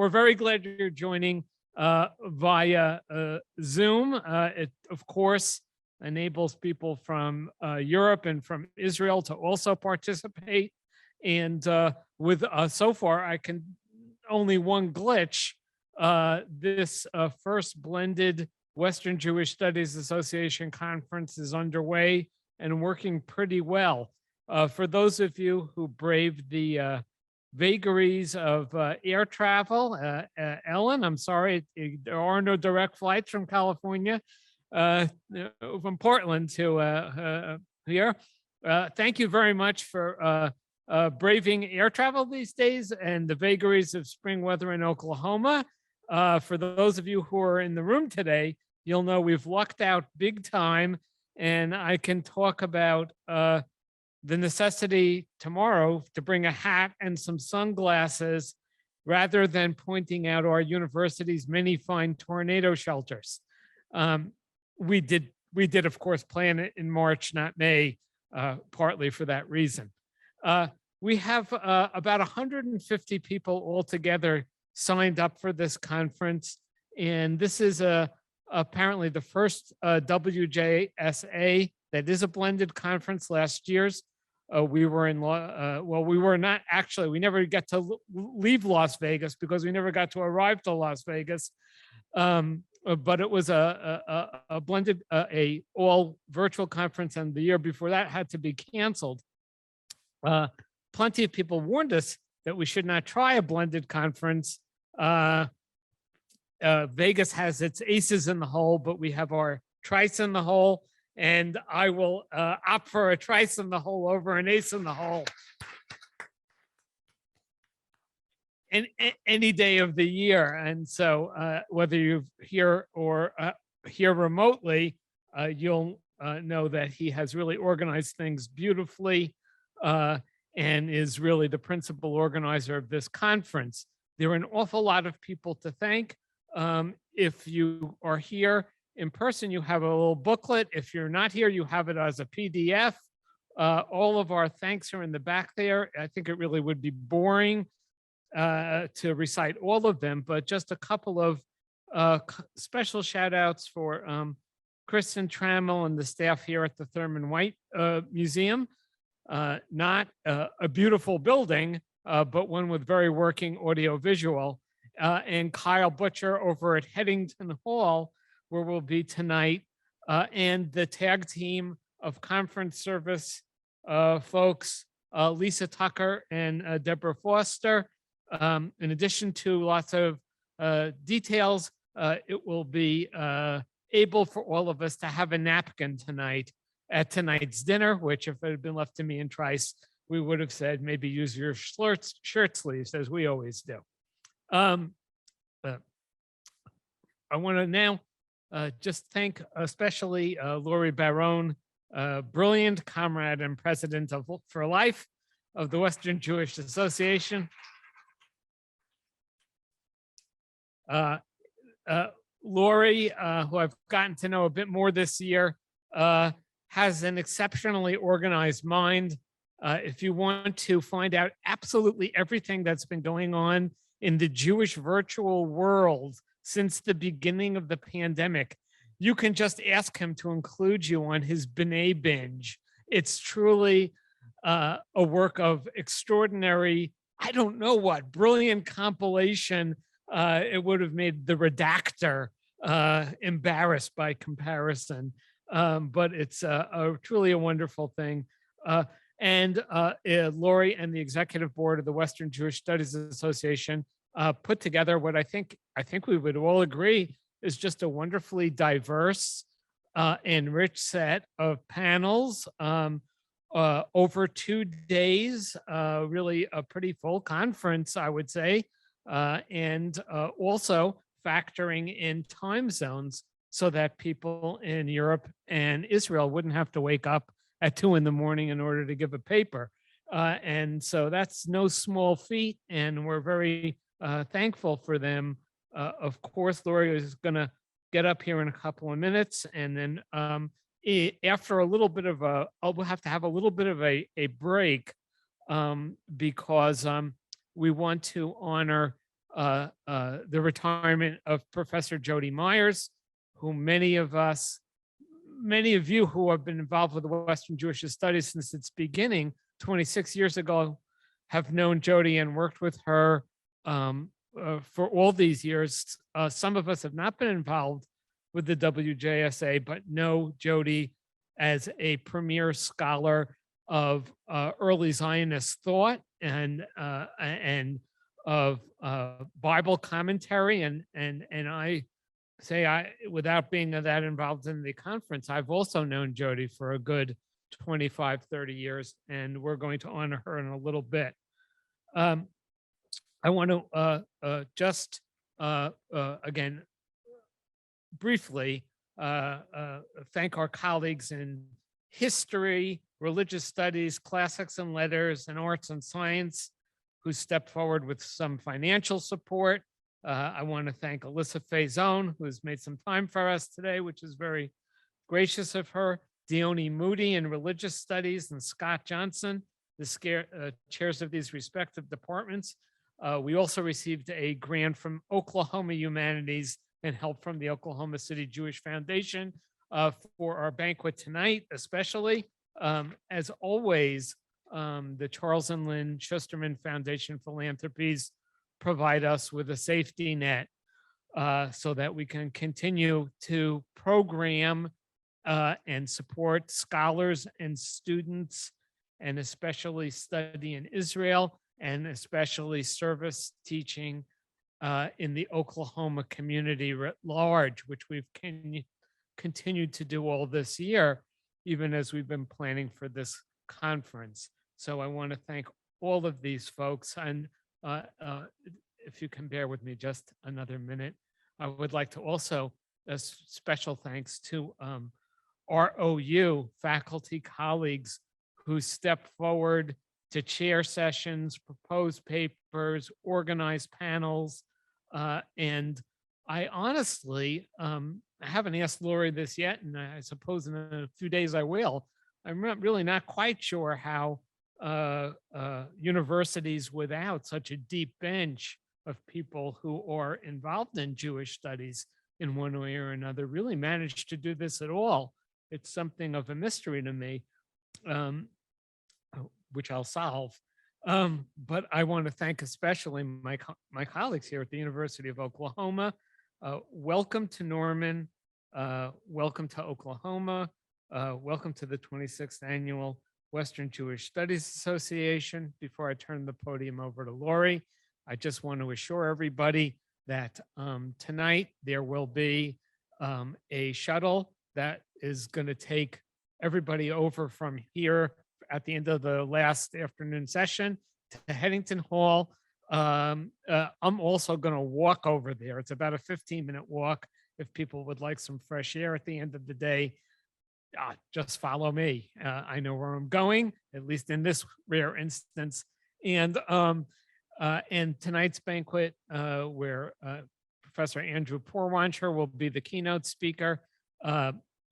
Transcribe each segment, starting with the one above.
we're very glad you're joining via Zoom. It, of course, enables people from Europe and from Israel to also participate. And with so far, I can only one glitch. This first blended Western Jewish Studies Association conference is underway and working pretty well. For those of you who braved the vagaries of air travel, Ellen, I'm sorry, there are no direct flights from California, from Portland to here. Thank you very much for braving air travel these days and the vagaries of spring weather in Oklahoma. For those of you who are in the room today, you'll know we've lucked out big time, and I can talk about the necessity tomorrow to bring a hat and some sunglasses rather than pointing out our university's many fine tornado shelters. We did, of course, plan it in March, not May, partly for that reason. We have about 150 people altogether signed up for this conference, and this is apparently the first WJSA that is a blended conference. Last year's we were in well, we were not actually, we never got to leave Las Vegas because we never got to arrive to Las Vegas, but it was a blended a all virtual conference, and the year before that had to be canceled. Plenty of people warned us that we should not try a blended conference. Vegas has its aces in the hole, but we have our trice in the hole, and I will opt for a trice in the hole over an ace in the hole any day of the year. And so whether you're here or here remotely, you'll know that he has really organized things beautifully and is really the principal organizer of this conference. There are an awful lot of people to thank. If you are here in person, you have a little booklet. If you're not here, you have it as a PDF. All of our thanks are in the back there. I think it really would be boring to recite all of them, but just a couple of special shout outs for Kristen Trammell and the staff here at the Thurman White Museum. Not a beautiful building, but one with very working audio visual. And Kyle Butcher over at Headington Hall, where we'll be tonight, and the tag team of conference service folks, Lisa Tucker and Deborah Foster. In addition to lots of details, it will be able for all of us to have a napkin tonight at tonight's dinner, which if it had been left to me and Trice, we would have said maybe use your shirt sleeves, as we always do. I want to now just thank especially Lori Barone, brilliant comrade and president of for life of the Western Jewish Association. Lori, who I've gotten to know a bit more this year, has an exceptionally organized mind. If you want to find out absolutely everything that's been going on in the Jewish virtual world since the beginning of the pandemic, you can just ask him to include you on his B'nai binge. It's truly a work of extraordinary, I don't know what, brilliant compilation. It would have made the redactor embarrassed by comparison, but it's truly a wonderful thing. And Lori and the executive board of the Western Jewish Studies Association put together what I think we would all agree is just a wonderfully diverse and rich set of panels over 2 days, really a pretty full conference, I would say, and also factoring in time zones so that people in Europe and Israel wouldn't have to wake up at 2 in the morning in order to give a paper. And so that's no small feat, and we're very thankful for them. Of course, Lori is going to get up here in a couple of minutes, and then after a little bit of we'll have to have a little bit of a break because we want to honor the retirement of Professor Jody Myers, who many of you who have been involved with the Western Jewish Studies since its beginning 26 years ago have known Jody and worked with her for all these years. Some of us have not been involved with the WJSA, but know Jody as a premier scholar of early Zionist thought and of Bible commentary. And I say, without being that involved in the conference, I've also known Jody for a good 25, 30 years, and we're going to honor her in a little bit. I want to just, again, briefly thank our colleagues in history, religious studies, classics and letters, and arts and science who stepped forward with some financial support. I want to thank Alyssa Faison, who has made some time for us today, which is very gracious of her. Dione Moody in religious studies, and Scott Johnson, the chairs of these respective departments. We also received a grant from Oklahoma Humanities and help from the Oklahoma City Jewish Foundation for our banquet tonight, especially. As always, the Charles and Lynn Schusterman Foundation Philanthropies provide us with a safety net so that we can continue to program and support scholars and students, and especially study in Israel, and especially service teaching in the Oklahoma community writ large, which we've continued to do all this year, even as we've been planning for this conference. So I want to thank all of these folks. And if you can bear with me just another minute, I would like to also special thanks to ROU faculty colleagues who stepped forward to chair sessions, propose papers, organize panels. And I honestly, I haven't asked Lori this yet, and I suppose in a few days I will. I'm really not quite sure how universities without such a deep bench of people who are involved in Jewish studies in one way or another really managed to do this at all. It's something of a mystery to me, which I'll solve. But I want to thank especially my colleagues here at the University of Oklahoma. Welcome to Norman. Welcome to Oklahoma. Welcome to the 26th Annual Western Jewish Studies Association. Before I turn the podium over to Lori, I just want to assure everybody that tonight there will be a shuttle that is going to take everybody over from here at the end of the last afternoon session to Headington Hall. I'm also going to walk over there. It's about a 15-minute walk. If people would like some fresh air at the end of the day, just follow me. I know where I'm going, at least in this rare instance. And tonight's banquet, where Professor Andrew Porwancher will be the keynote speaker,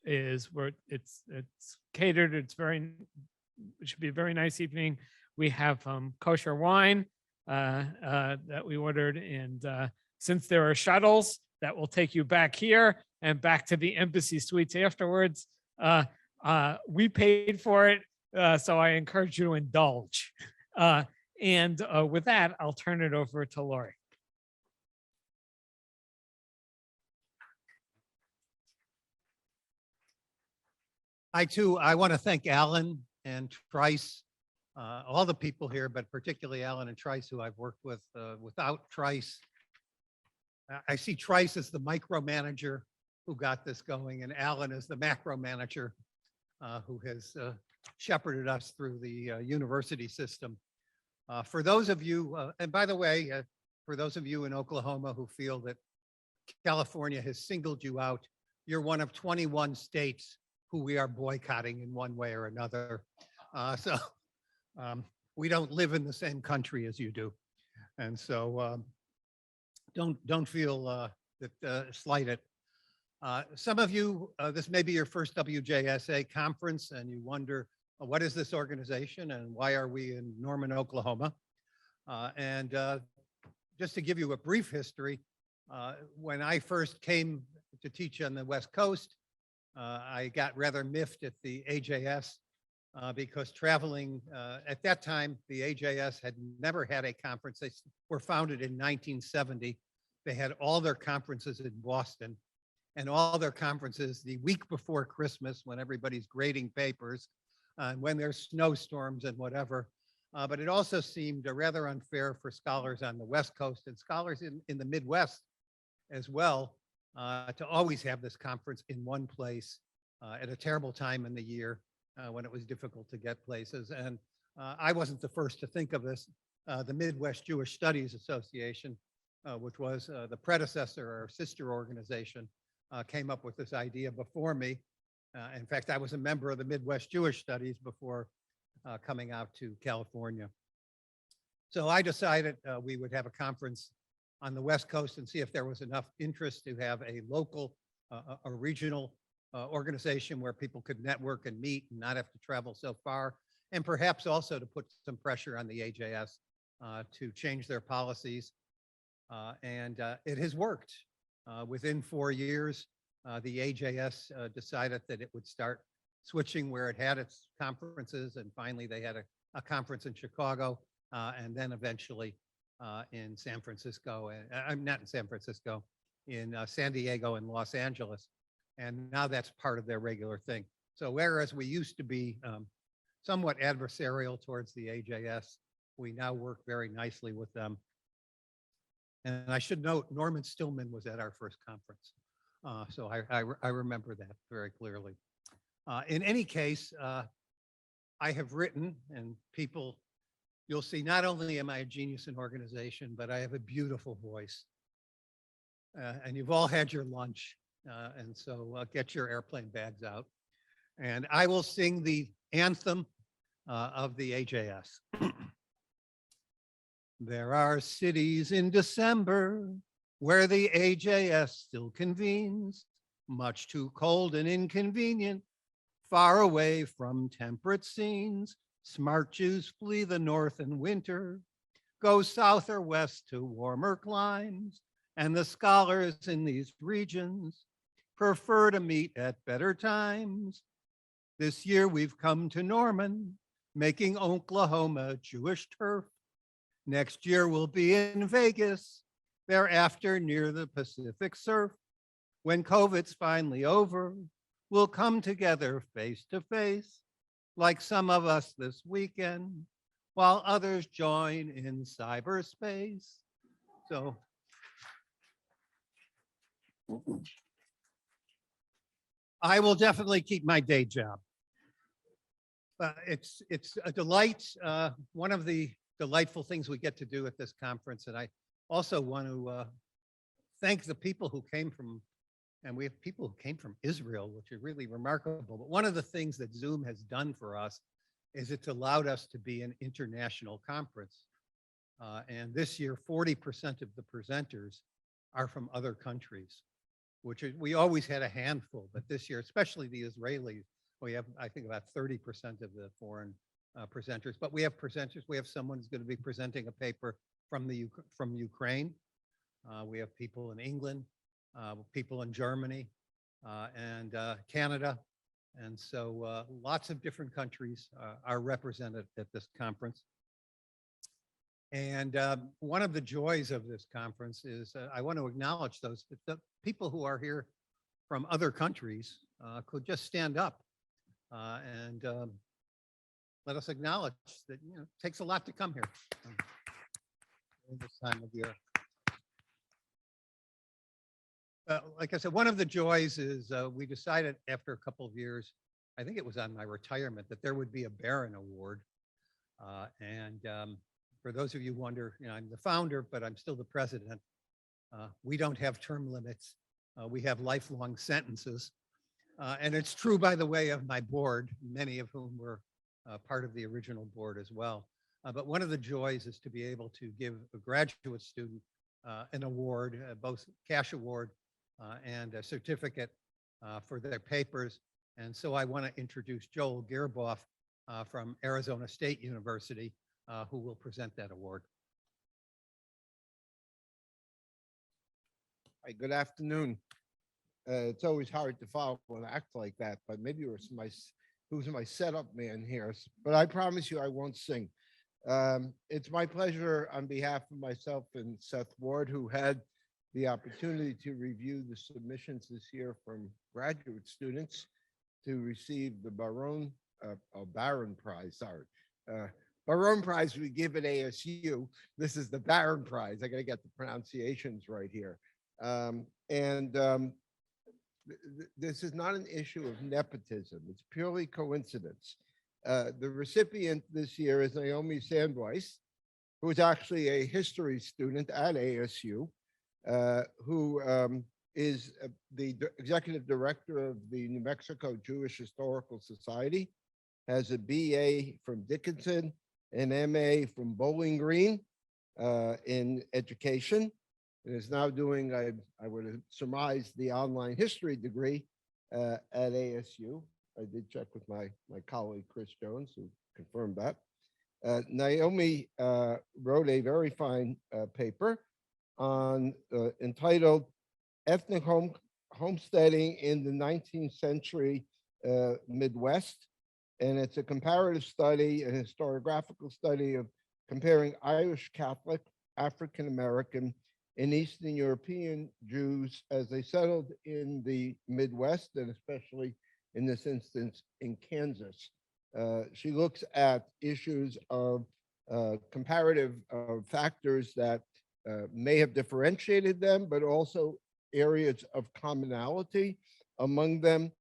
is where it's catered. It should be a very nice evening. We have kosher wine that we ordered, and since there are shuttles that will take you back here and back to the embassy suites afterwards, we paid for it, so I encourage you to indulge. And with that, I'll turn it over to Lori. I want to thank Alan and Trice, all the people here, but particularly Alan and Trice, who I've worked with. Without Trice, I see Trice as the micromanager who got this going, and Alan is the macro manager who has shepherded us through the university system. For those of you, and by the way, for those of you in Oklahoma who feel that California has singled you out, you're one of 21 states who we are boycotting in one way or another. So we don't live in the same country as you do. And so don't feel slighted. Some of you, this may be your first WJSA conference, and you wonder, what is this organization and why are we in Norman, Oklahoma? just to give you a brief history, when I first came to teach on the West Coast, I got rather miffed at the AJS because traveling at that time, the AJS had never had a conference. They were founded in 1970. They had all their conferences in Boston and all their conferences the week before Christmas when everybody's grading papers, when there's snowstorms and whatever. But it also seemed rather unfair for scholars on the West Coast and scholars in the Midwest as well to always have this conference in one place at a terrible time in the year when it was difficult to get places. And I wasn't the first to think of this. The Midwest Jewish Studies Association, which was the predecessor or sister organization, came up with this idea before me. In fact, I was a member of the Midwest Jewish Studies before coming out to California. So I decided we would have a conference on the West Coast and see if there was enough interest to have a local, a regional organization where people could network and meet and not have to travel so far, and perhaps also to put some pressure on the AJS to change their policies. And it has worked. Within 4 years, the AJS decided that it would start switching where it had its conferences, and finally they had a conference in Chicago, and then eventually in San Francisco, I'm not in San Francisco, in San Diego and Los Angeles. And now that's part of their regular thing. So whereas we used to be somewhat adversarial towards the AJS, we now work very nicely with them. And I should note, Norman Stillman was at our first conference. So I remember that very clearly. In any case, I have written, and people, you'll see not only am I a genius in organization, but I have a beautiful voice. And you've all had your lunch. And so get your airplane bags out. And I will sing the anthem of the AJS. There are cities in December where the AJS still convenes, much too cold and inconvenient, far away from temperate scenes. Smart Jews flee the north in winter, go south or west to warmer climes, and the scholars in these regions prefer to meet at better times. This year we've come to Norman, making Oklahoma Jewish turf. Next year we'll be in Vegas, thereafter near the Pacific surf. When COVID's finally over, we'll come together face to face, like some of us this weekend, while others join in cyberspace. So I will definitely keep my day job. It's a delight. One of the delightful things we get to do at this conference, and I also want to thank the people who came from, and we have people who came from Israel, which is really remarkable. But one of the things that Zoom has done for us is it's allowed us to be an international conference. And this year, 40% of the presenters are from other countries, which is, we always had a handful, but this year, especially the Israelis, we have, I think, about 30% of the foreign presenters. But we have presenters. We have someone who's going to be presenting a paper from Ukraine. We have people in England, people in Germany, and Canada. And so lots of different countries are represented at this conference. And one of the joys of this conference is I want to acknowledge those the people who are here from other countries could just stand up and let us acknowledge that, you know, it takes a lot to come here in this time of year. Like I said, one of the joys is we decided after a couple of years, I think it was on my retirement, that there would be a Barron Award. For those of you who wonder, you know, I'm the founder, but I'm still the president. We don't have term limits. We have lifelong sentences. And it's true, by the way, of my board, many of whom were part of the original board as well. But one of the joys is to be able to give a graduate student an award, both cash award and a certificate for their papers. And so I want to introduce Joel Gierboth from Arizona State University, who will present that award. Hi, good afternoon. It's always hard to follow an act like that, but maybe it was who's my setup man here. But I promise you I won't sing. It's my pleasure on behalf of myself and Seth Ward, who had the opportunity to review the submissions this year from graduate students to receive the Barone Prize, sorry. Barone Prize we give at ASU. This is the Barron Prize. I got to get the pronunciations right here. This is not an issue of nepotism. It's purely coincidence. The recipient this year is Naomi Sandweiss, who is actually a history student at ASU, who is the executive director of the New Mexico Jewish Historical Society, has a BA from Dickinson, an MA from Bowling Green in education, and is now doing, I would have surmised, the online history degree at ASU. I did check with my colleague, Chris Jones, who confirmed that. Naomi wrote a very fine paper on entitled Ethnic Homesteading in the 19th Century Midwest. And it's a comparative study, an historiographical study of comparing Irish Catholic, African American, and Eastern European Jews as they settled in the Midwest, and especially in this instance in Kansas. She looks at issues of comparative factors that may have differentiated them, but also areas of commonality among them,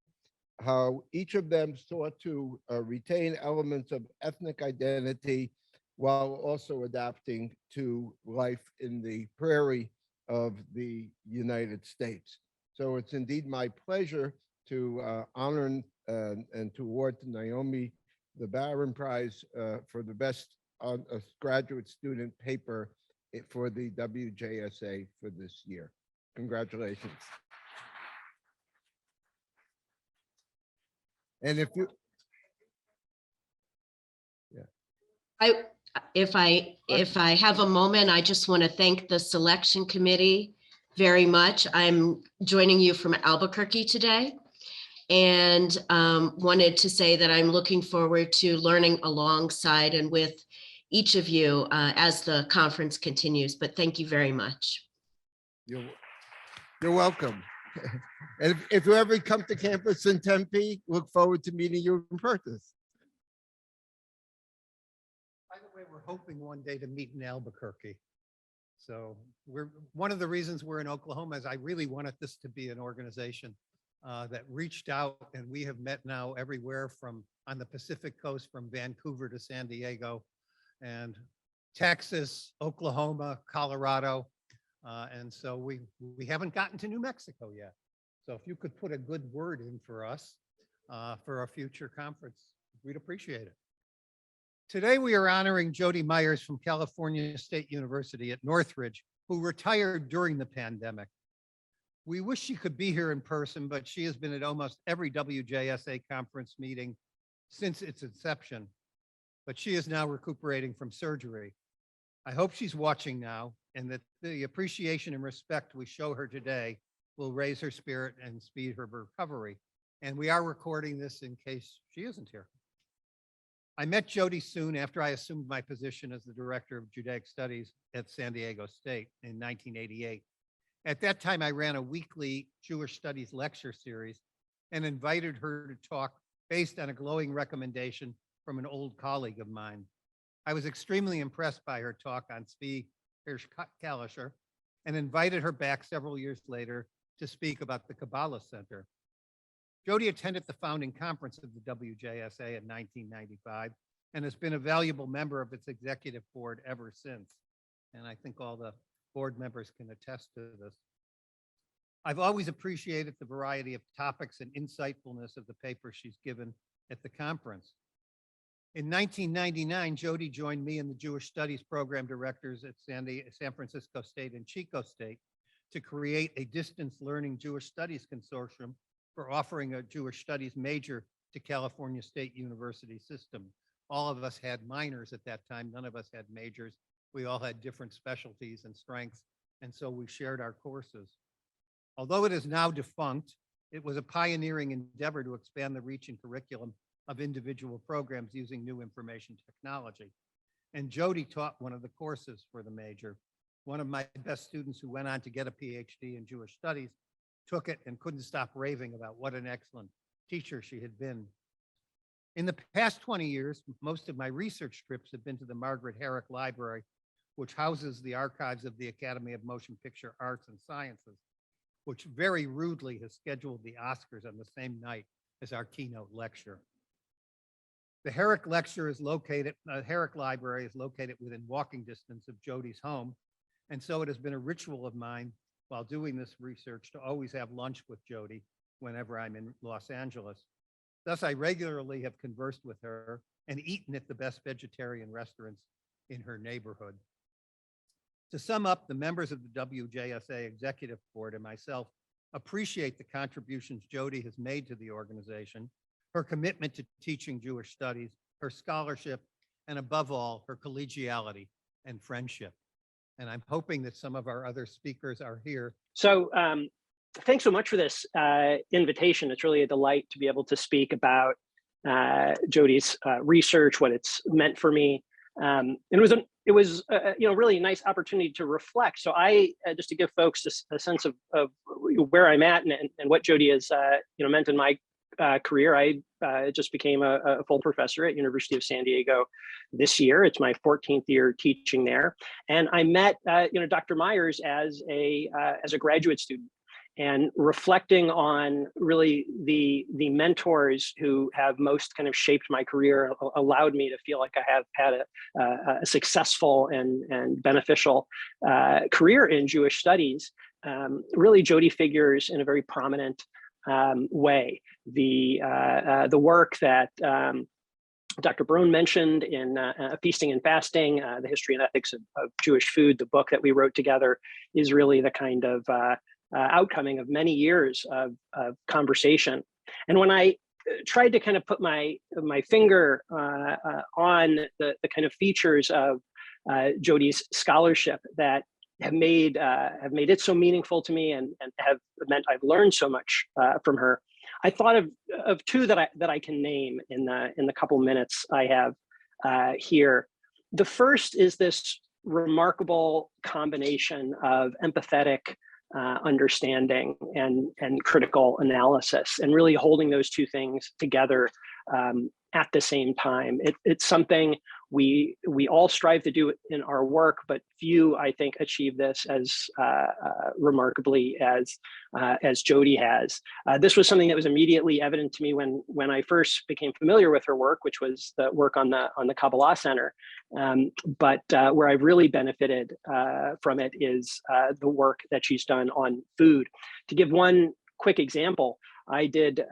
how each of them sought to retain elements of ethnic identity while also adapting to life in the prairie of the United States. So it's indeed my pleasure to honor and to award to Naomi the Barron Prize for the best graduate student paper for the WJSA for this year. Congratulations. And if you, If I have a moment, I just want to thank the selection committee very much. I'm joining you from Albuquerque today, and wanted to say that I'm looking forward to learning alongside and with each of you as the conference continues. But thank you very much. you're welcome. And if you ever come to campus in Tempe, look forward to meeting you in person. By the way, we're hoping one day to meet in Albuquerque. So one of the reasons we're in Oklahoma is I really wanted this to be an organization that reached out, and we have met now everywhere from on the Pacific coast, from Vancouver to San Diego, and Texas, Oklahoma, Colorado. And so we haven't gotten to New Mexico yet. So if you could put a good word in for us for a future conference, we'd appreciate it. Today, we are honoring Jody Myers from California State University at Northridge, who retired during the pandemic. We wish she could be here in person, but she has been at almost every WJSA conference meeting since its inception, but she is now recuperating from surgery. I hope she's watching now, and that the appreciation and respect we show her today will raise her spirit and speed her recovery. And we are recording this in case she isn't here. I met Jody soon after I assumed my position as the Director of Judaic Studies at San Diego State in 1988. At that time, I ran a weekly Jewish Studies lecture series and invited her to talk based on a glowing recommendation from an old colleague of mine. I was extremely impressed by her talk on Zvi Hirsch-Kalischer and invited her back several years later to speak about the Kabbalah Center. Jody attended the founding conference of the WJSA in 1995 and has been a valuable member of its executive board ever since. And I think all the board members can attest to this. I've always appreciated the variety of topics and insightfulness of the paper she's given at the conference. In 1999, Jody joined me and the Jewish Studies program directors at San Francisco State and Chico State to create a distance learning Jewish Studies consortium for offering a Jewish Studies major to California State University system. All of us had minors at that time. None of us had majors. We all had different specialties and strengths, and so we shared our courses. Although it is now defunct, it was a pioneering endeavor to expand the reach and curriculum of individual programs using new information technology. And Jody taught one of the courses for the major. One of my best students who went on to get a PhD in Jewish studies took it and couldn't stop raving about what an excellent teacher she had been. In the past 20 years, most of my research trips have been to the Margaret Herrick Library, which houses the archives of the Academy of Motion Picture Arts and Sciences, which very rudely has scheduled the Oscars on the same night as our keynote lecture. The Herrick Herrick Library is located within walking distance of Jody's home. And so it has been a ritual of mine while doing this research to always have lunch with Jody whenever I'm in Los Angeles. Thus, I regularly have conversed with her and eaten at the best vegetarian restaurants in her neighborhood. To sum up, the members of the WJSA Executive Board and myself appreciate the contributions Jody has made to the organization, her commitment to teaching Jewish studies, her scholarship, and above all, her collegiality and friendship. And I'm hoping that some of our other speakers are here. So thanks so much for this invitation. It's really a delight to be able to speak about Jody's research, what it's meant for me. And it was really a nice opportunity to reflect. So I just to give folks a sense of where I'm at and what Jody has meant in my career. I just became a full professor at University of San Diego this year. It's my 14th year teaching there, and I met Dr. Myers as a graduate student. And reflecting on really the mentors who have most kind of shaped my career allowed me to feel like I have had a successful and beneficial career in Jewish studies. Really, Jody figures in a very prominent way. The work that Dr. Brown mentioned in Feasting and Fasting, the History and Ethics of Jewish Food, the book that we wrote together, is really the kind of outcoming of many years of conversation. And when I tried to kind of put my finger on the kind of features of Jody's scholarship that have made it so meaningful to me and have meant I've learned so much from her, I thought of two that I can name in the couple minutes I have here. The first is this remarkable combination of empathetic understanding and critical analysis, and really holding those two things together at the same time. It's something we all strive to do in our work, but few, I think, achieve this as remarkably as Jody has. This was something that was immediately evident to me when I first became familiar with her work, which was the work on the Kabbalah Center. But where I've really benefited from it is the work that she's done on food. To give one quick example, I did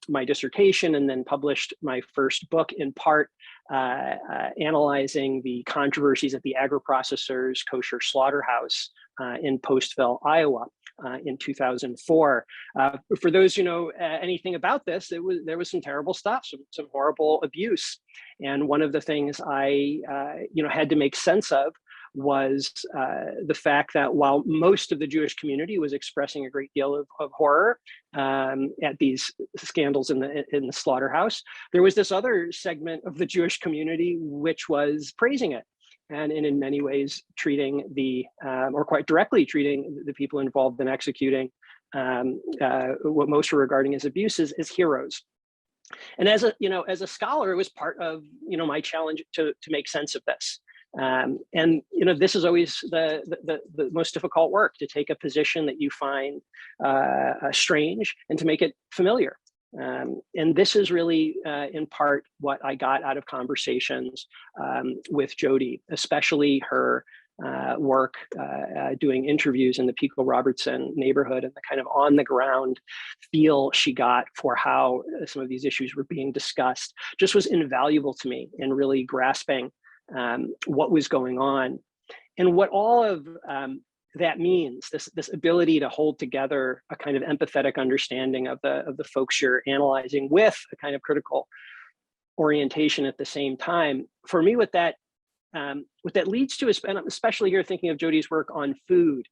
my dissertation and then published my first book in part analyzing the controversies at the agri-processor's kosher slaughterhouse in Postville, Iowa in 2004. For those who know anything about this, there was some terrible stuff, some horrible abuse. And one of the things I had to make sense of was the fact that while most of the Jewish community was expressing a great deal of horror at these scandals in the slaughterhouse, there was this other segment of the Jewish community which was praising it, and in many ways treating or quite directly treating the people involved in executing what most were regarding as abuses as heroes. And as a scholar, it was part of my challenge to make sense of this. And this is always the most difficult work, to take a position that you find strange and to make it familiar. And this is really in part what I got out of conversations with Jody, especially her work doing interviews in the Pico Robertson neighborhood, and the kind of on the ground feel she got for how some of these issues were being discussed just was invaluable to me in really grasping what was going on, and what all of that means. This ability to hold together a kind of empathetic understanding of the folks you're analyzing with a kind of critical orientation at the same time. For me, what that leads to is, and especially here thinking of Jody's work on food,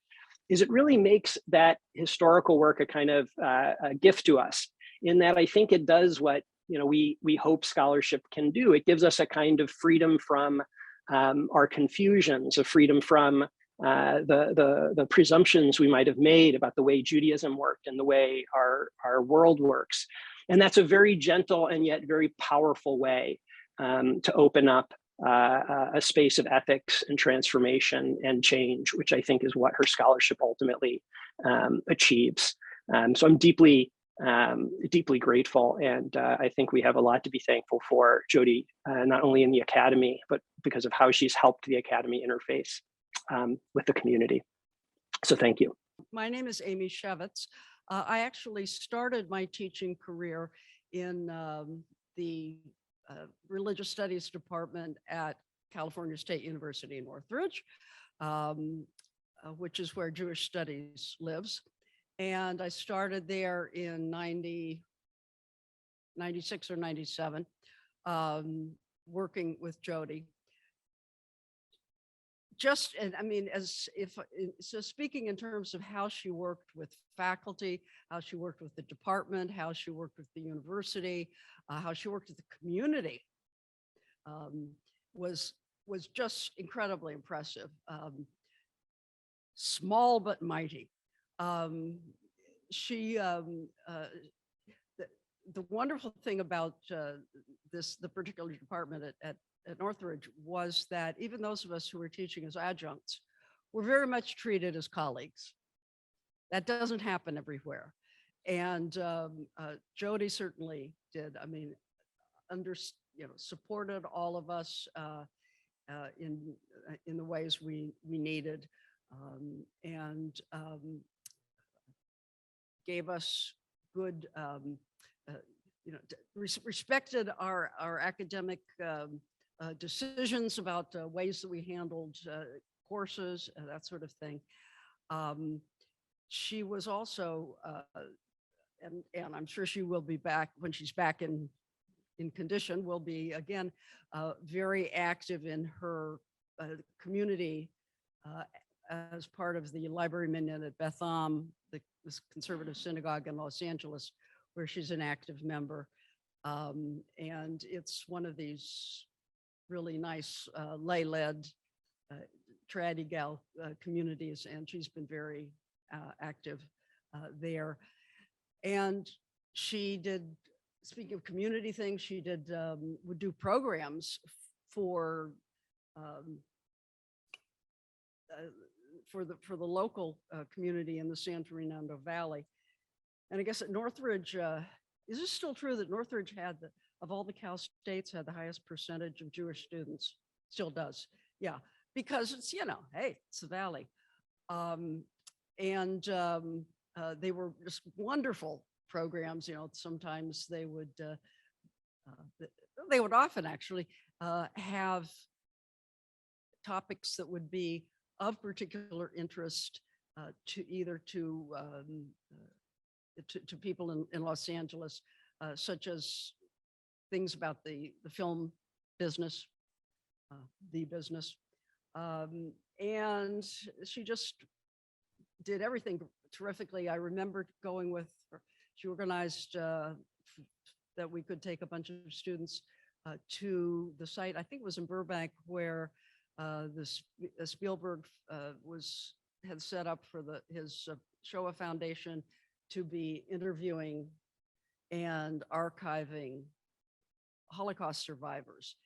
is it really makes that historical work a kind of a gift to us, in that I think it does what we hope scholarship can do. It gives us a kind of freedom from our confusions, a freedom from the presumptions we might have made about the way Judaism worked and the way our world works. And that's a very gentle and yet very powerful way to open up a space of ethics and transformation and change, which I think is what her scholarship ultimately achieves. So I'm deeply grateful, and I think we have a lot to be thankful for Jody, not only in the Academy, but because of how she's helped the Academy interface with the community. So thank you. My name is Amy Schevitz. I actually started my teaching career in the Religious Studies Department at California State University in Northridge, which is where Jewish Studies lives. And I started there in 96 or 97, working with Jody. So speaking in terms of how she worked with faculty, how she worked with the department, how she worked with the university, how she worked with the community, was just incredibly impressive. Small but mighty. The wonderful thing about the particular department at Northridge was that even those of us who were teaching as adjuncts were very much treated as colleagues. That doesn't happen everywhere. And Jody certainly did. I mean, supported all of us in the ways we needed, and gave us good, respected our academic decisions about ways that we handled courses, that sort of thing. She was also, and I'm sure she will be back when she's back in condition, will be again very active in her community as part of the Library Minyan at Beth Am, this conservative synagogue in Los Angeles, where she's an active member. And it's one of these really nice lay-led trad gal communities, and she's been very active there. And she did, speaking of community things, she would do programs for the local community in the San Fernando Valley. And I guess at Northridge, is this still true that Northridge of all the Cal states, had the highest percentage of Jewish students? Still does. Yeah, because it's, hey, it's the Valley. And they were just wonderful programs. Sometimes they would often actually have topics that would be of particular interest to people in Los Angeles, such as things about the film business, the business. And she just did everything terrifically. I remember going with her. She organized that we could take a bunch of students to the site, I think it was in Burbank, where the Spielberg had set up for his Shoah Foundation to be interviewing and archiving Holocaust survivors,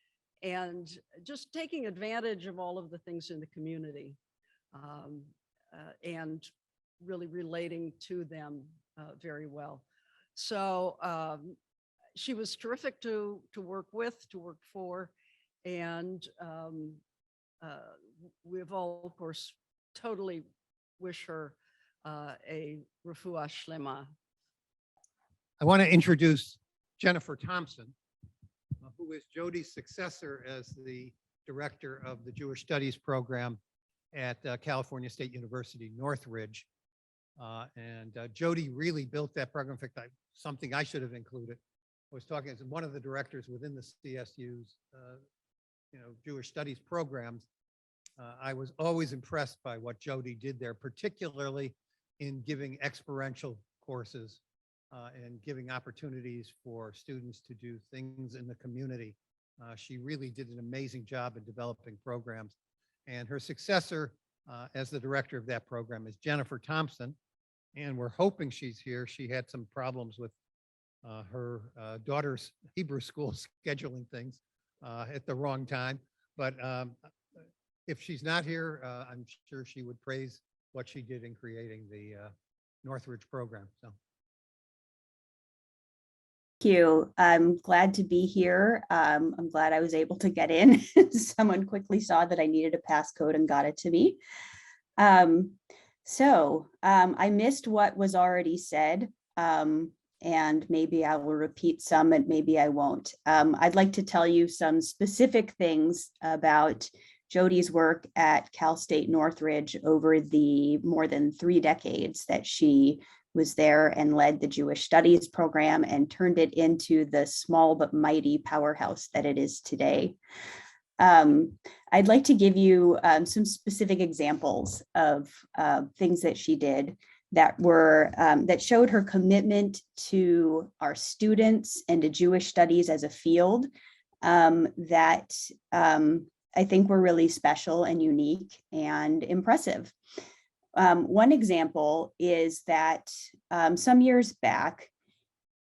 and just taking advantage of all of the things in the community, and really relating to them very well. So she was terrific to work with, to work for, and we've all, of course, totally wish her a refuah shlema. I want to introduce Jennifer Thompson, who is Jody's successor as the director of the Jewish Studies program at California State University, Northridge. And Jody really built that program. In fact, something I should have included. I was talking as one of the directors within the CSU's, Jewish Studies programs. I was always impressed by what Jody did there, particularly in giving experiential courses and giving opportunities for students to do things in the community. She really did an amazing job in developing programs. And her successor as the director of that program is Jennifer Thompson. And we're hoping she's here. She had some problems with her daughter's Hebrew school scheduling things at the wrong time. But if she's not here, I'm sure she would praise what she did in creating the Northridge program. So. Thank you. I'm glad to be here. I'm glad I was able to get in. Someone quickly saw that I needed a passcode and got it to me. I missed what was already said, and maybe I will repeat some and maybe I won't. I'd like to tell you some specific things about Jody's work at Cal State Northridge over the more than 3 decades that she was there and led the Jewish Studies program and turned it into the small but mighty powerhouse that it is today. I'd like to give you some specific examples of things that she did that were that showed her commitment to our students and to Jewish studies as a field that I think were really special and unique and impressive. One example is that some years back,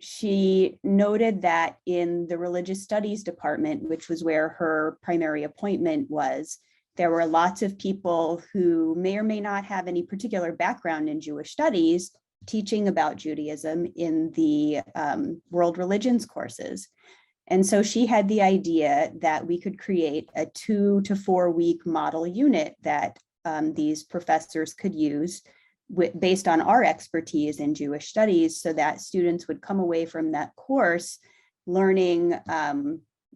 she noted that in the religious studies department, which was where her primary appointment was, there were lots of people who may or may not have any particular background in Jewish studies teaching about Judaism in the world religions courses. And so she had the idea that we could create a 2 to 4 week model unit that these professors could use based on our expertise in Jewish studies, so that students would come away from that course learning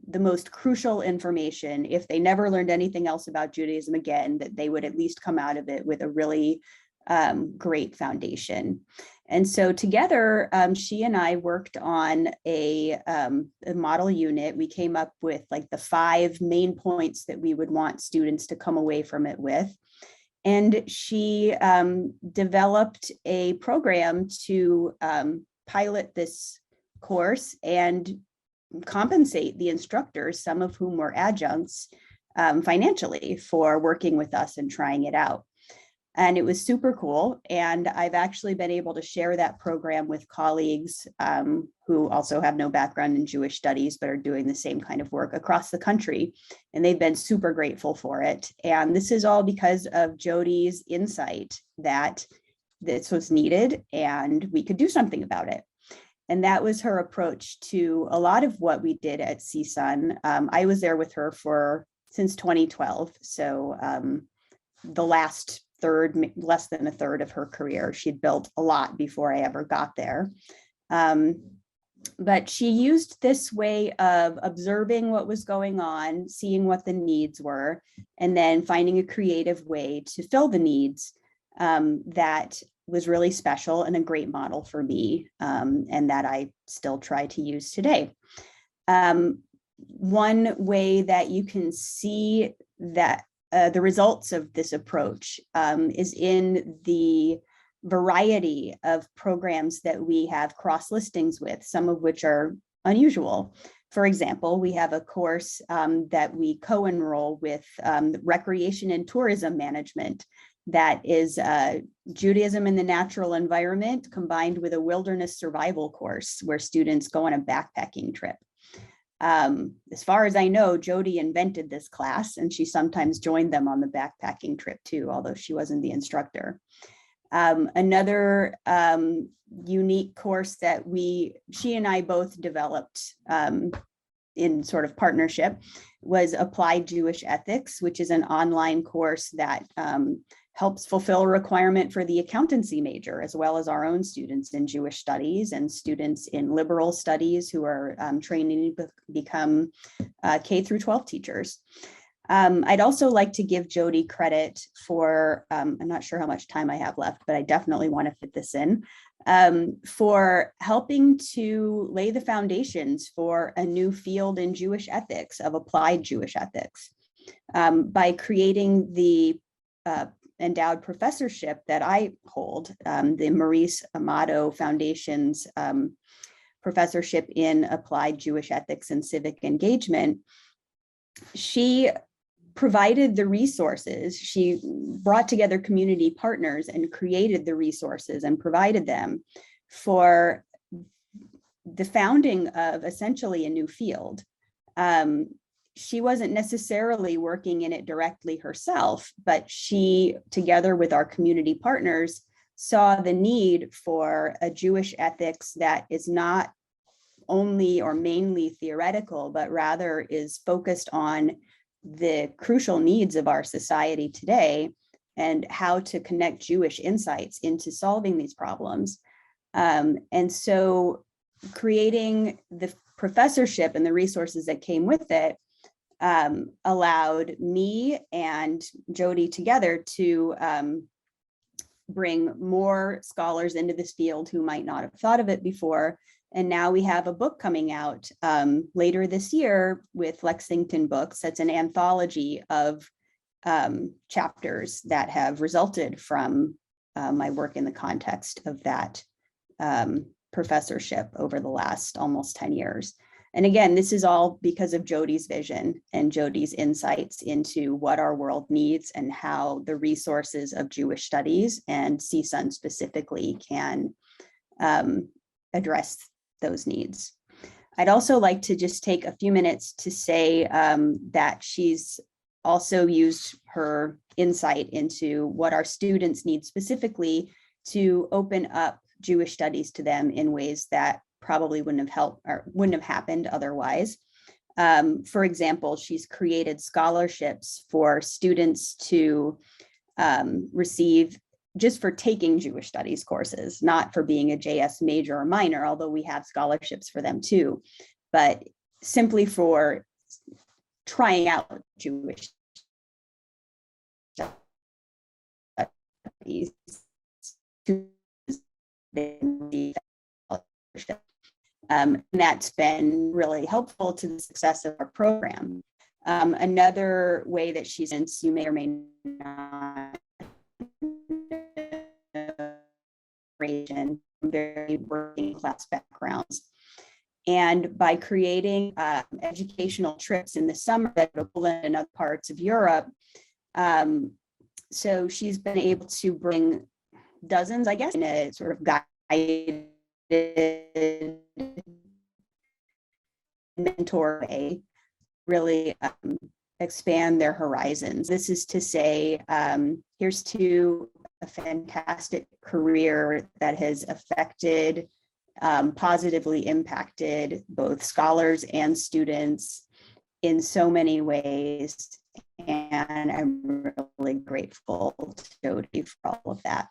the most crucial information. If they never learned anything else about Judaism again, that they would at least come out of it with a really great foundation. And so together, she and I worked on a model unit. We came up with like the 5 main points that we would want students to come away from it with. And she developed a program to pilot this course and compensate the instructors, some of whom were adjuncts, financially for working with us and trying it out. And it was super cool. And I've actually been able to share that program with colleagues who also have no background in Jewish studies, but are doing the same kind of work across the country. And they've been super grateful for it. And this is all because of Jody's insight that this was needed and we could do something about it. And that was her approach to a lot of what we did at CSUN. I was there with her since 2012. So the last less than a third of her career. She'd built a lot before I ever got there. But she used this way of observing what was going on, seeing what the needs were, and then finding a creative way to fill the needs that was really special and a great model for me, and that I still try to use today. One way that you can see that the results of this approach is in the variety of programs that we have cross listings with, some of which are unusual. For example, we have a course that we co-enroll with Recreation and Tourism Management that is Judaism in the Natural Environment combined with a wilderness survival course where students go on a backpacking trip. As far as I know, Jody invented this class and she sometimes joined them on the backpacking trip too, although she wasn't the instructor. Another unique course that she and I both developed in sort of partnership was Applied Jewish Ethics, which is an online course that helps fulfill a requirement for the accountancy major, as well as our own students in Jewish studies and students in liberal studies who are training to become K through 12 teachers. I'd also like to give Jody credit for, I'm not sure how much time I have left, but I definitely want to fit this in, for helping to lay the foundations for a new field in Jewish ethics, of applied Jewish ethics. By creating the endowed professorship that I hold, the Maurice Amato Foundation's professorship in applied Jewish ethics and civic engagement, she provided the resources. She brought together community partners and created the resources and provided them for the founding of essentially a new field. She wasn't necessarily working in it directly herself, but she, together with our community partners, saw the need for a Jewish ethics that is not only or mainly theoretical, but rather is focused on the crucial needs of our society today and how to connect Jewish insights into solving these problems. And so creating the professorship and the resources that came with it allowed me and Jody together to bring more scholars into this field who might not have thought of it before. And now we have a book coming out later this year with Lexington Books. That's an anthology of chapters that have resulted from my work in the context of that professorship over the last almost 10 years. And again, this is all because of Jody's vision and Jody's insights into what our world needs and how the resources of Jewish studies and CSUN specifically can address those needs. I'd also like to just take a few minutes to say that she's also used her insight into what our students need specifically to open up Jewish studies to them in ways that probably wouldn't have helped or wouldn't have happened otherwise. For example, she's created scholarships for students to receive just for taking Jewish studies courses, not for being a JS major or minor, although we have scholarships for them too, but simply for trying out Jewish studies. And that's been really helpful to the success of our program. Another way that she's, since you may or may not, from very working class backgrounds. And by creating educational trips in the summer that are Poland and other parts of Europe, so she's been able to bring dozens, I guess, in a sort of guided mentor way, really expand their horizons. This is to say, here's to a fantastic career that has affected, positively impacted both scholars and students in so many ways. And I'm really grateful to Jody for all of that.